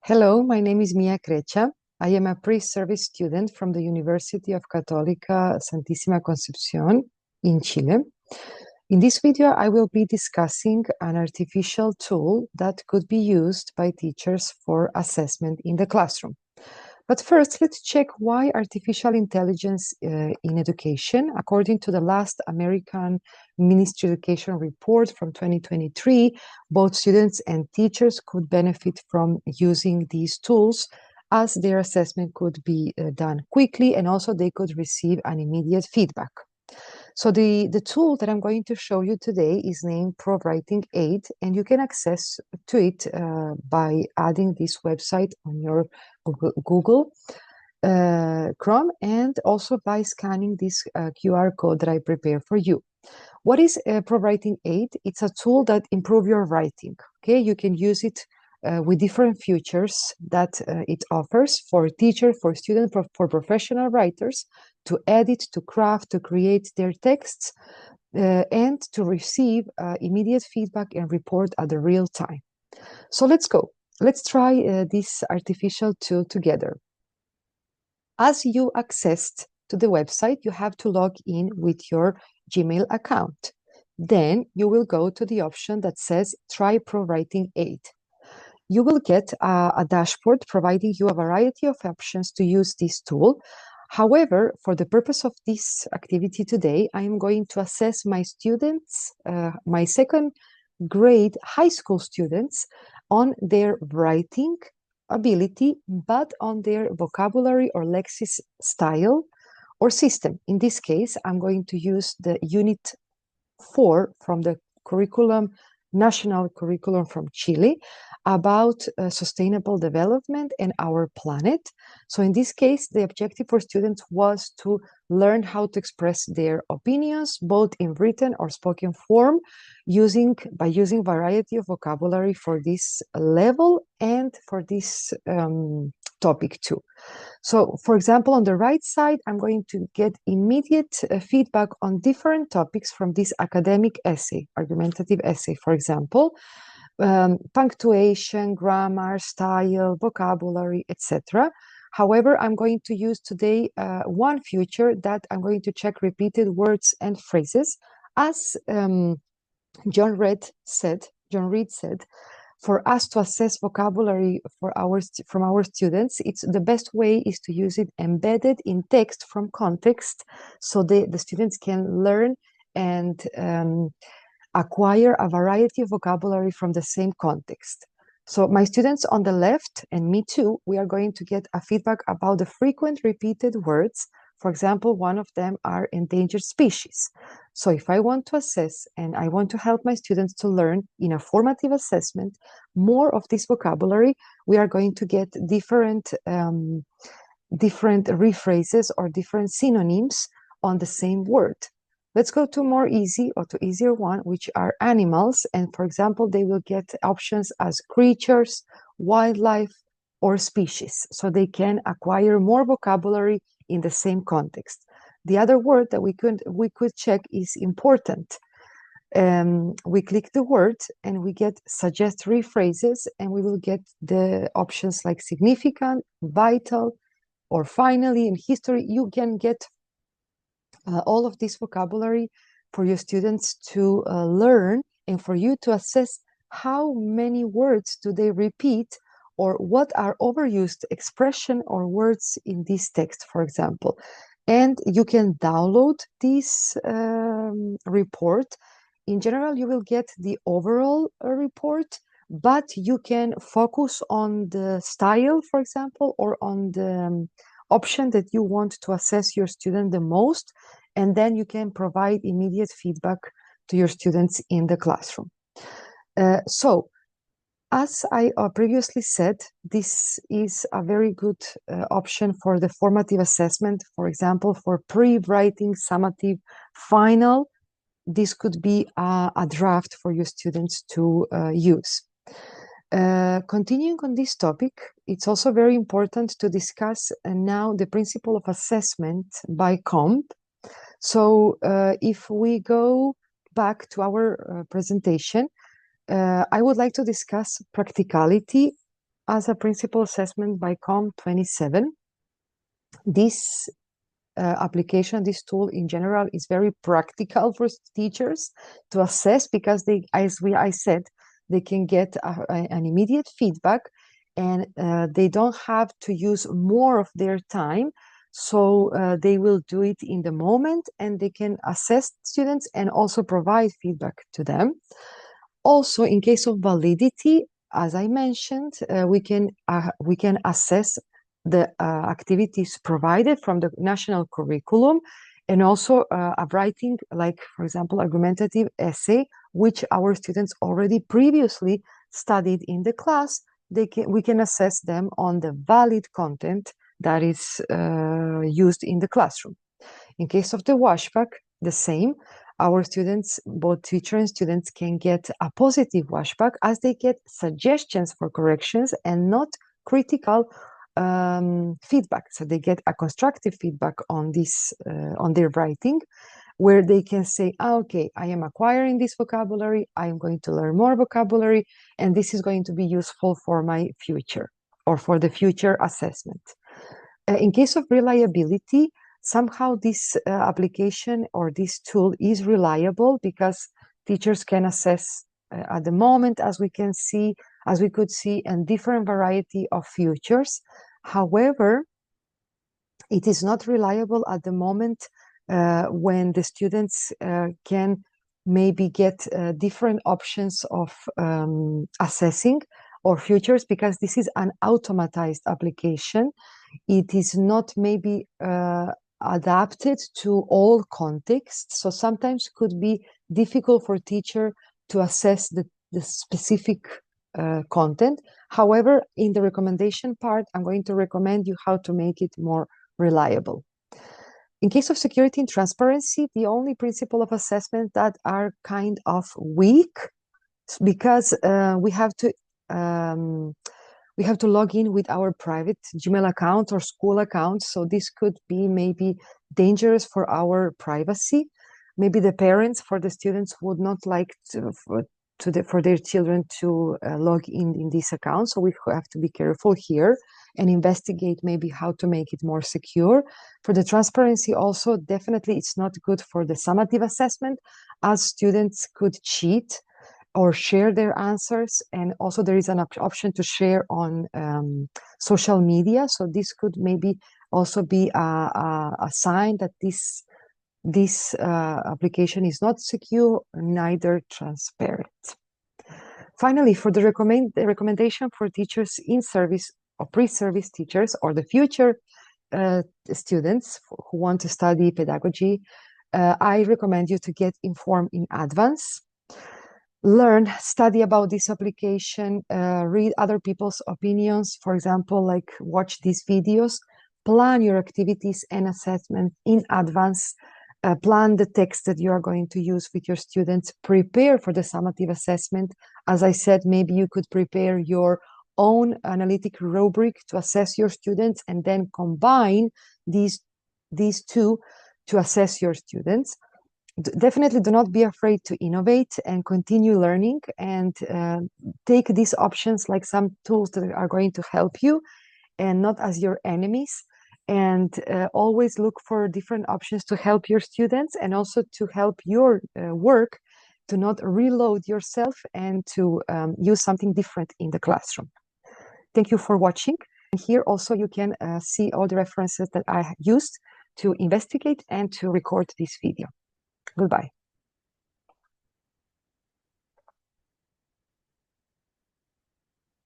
Hello, my name is MiaKreca. I am a pre-service student from the University of Católica Santísima Concepción in Chile. In this video, I will be discussing an artificial tool that could be used by teachers for assessment in the classroom. But first, let's check why artificial intelligence in education. According to the last American Ministry of Education report from 2023, both students and teachers could benefit from using these tools, as their assessment could be done quickly, and also they could receive an immediate feedback. So the tool that I'm going to show you today is named ProWritingAid, and you can access to it by adding this website on your Google Chrome, and also by scanning this QR code that I prepared for you. What is ProWritingAid? It's a tool that improves your writing. Okay, you can use it with different features that it offers for teachers, for students, for professional writers to edit, to craft, to create their texts, and to receive immediate feedback and report at the real time. So let's go. Let's try this artificial tool together. As you accessed to the website, you have to log in with your Gmail account. Then you will go to the option that says Try ProWritingAid. You will get a dashboard providing you a variety of options to use this tool. However, for the purpose of this activity today, I am going to assess my students, my second grade high school students, on their writing ability, but on their vocabulary or lexis style or system. In this case, I'm going to use the Unit 4 from the national curriculum from Chile about sustainable development and our planet. So in this case, the objective for students was to learn how to express their opinions, both in written or spoken form, by using variety of vocabulary for this level and for this topic too. So, for example, on the right side, I'm going to get immediate feedback on different topics from this academic essay, argumentative essay, for example, punctuation, grammar, style, vocabulary, etc. However, I'm going to use today one feature that I'm going to check repeated words and phrases. As John Reed said, for us to assess vocabulary from our students, it's the best way is to use it embedded in text from context, so the students can learn and acquire a variety of vocabulary from the same context. So my students on the left, and me too, we are going to get a feedback about the frequent repeated words. For example, one of them are endangered species. So if I want to assess and I want to help my students to learn in a formative assessment more of this vocabulary, we are going to get different rephrases or different synonyms on the same word. Let's go to more easy or to easier one, which are animals. And for example, they will get options as creatures, wildlife, or species. So they can acquire more vocabulary in the same context. The other word that we could check is important. We click the word and we get suggest rephrases, and we will get the options like significant, vital, or finally. In history, you can get all of this vocabulary for your students to learn, and for you to assess how many words do they repeat, or what are overused expression or words in this text, for example. And you can download this report. In general, you will get the overall report, but you can focus on the style, for example, or on the option that you want to assess your student the most, and then you can provide immediate feedback to your students in the classroom. So, as I previously said, this is a very good option for the formative assessment. For example, for pre-writing, summative, final, this could be a draft for your students to use. Continuing on this topic, it's also very important to discuss now the principle of assessment by comp. So if we go back to our presentation, I would like to discuss practicality as a principal assessment by COM27. This application, this tool in general, is very practical for teachers to assess because they, I said, they can get an immediate feedback, and they don't have to use more of their time. So they will do it in the moment, and they can assess students and also provide feedback to them. Also, in case of validity, as I mentioned, we can assess the activities provided from the national curriculum, and also a writing, like, for example, argumentative essay, which our students already previously studied in the class. We can assess them on the valid content that is used in the classroom. In case of the washback, the same. Our students, both teacher and students, can get a positive washback as they get suggestions for corrections and not critical feedback. So they get a constructive feedback on this, on their writing, where they can say, okay, I am acquiring this vocabulary, I am going to learn more vocabulary, and this is going to be useful for my future or for the future assessment. In case of reliability, somehow this application or this tool is reliable because teachers can assess at the moment, as we could see, a different variety of futures. However, it is not reliable at the moment when the students can maybe get different options of assessing or futures, because this is an automatized application. It is not maybe adapted to all contexts, so sometimes could be difficult for teacher to assess the specific content. However, in the recommendation part, I'm going to recommend you how to make it more reliable. In case of security and transparency, the only principle of assessment that are kind of weak, because we have to log in with our private Gmail account or school account. So this could be maybe dangerous for our privacy. Maybe the parents for the students would not like for their children to log in this account. So we have to be careful here and investigate maybe how to make it more secure. For the transparency also, definitely it's not good for the summative assessment, as students could cheat or share their answers, and also there is an option to share on social media. So this could maybe also be a sign that this application is not secure, neither transparent. Finally, for the recommendation for teachers in service or pre-service teachers or the future students who want to study pedagogy, I recommend you to get informed in advance. Study about this application, read other people's opinions, for example, like watch these videos, plan your activities and assessment in advance, plan the text that you are going to use with your students, prepare for the summative assessment. As I said, maybe you could prepare your own analytic rubric to assess your students and then combine these two to assess your students. Definitely do not be afraid to innovate and continue learning, and take these options like some tools that are going to help you and not as your enemies. And always look for different options to help your students and also to help your work, to not reload yourself and to use something different in the classroom. Thank you for watching. And here also you can see all the references that I used to investigate and to record this video. Goodbye.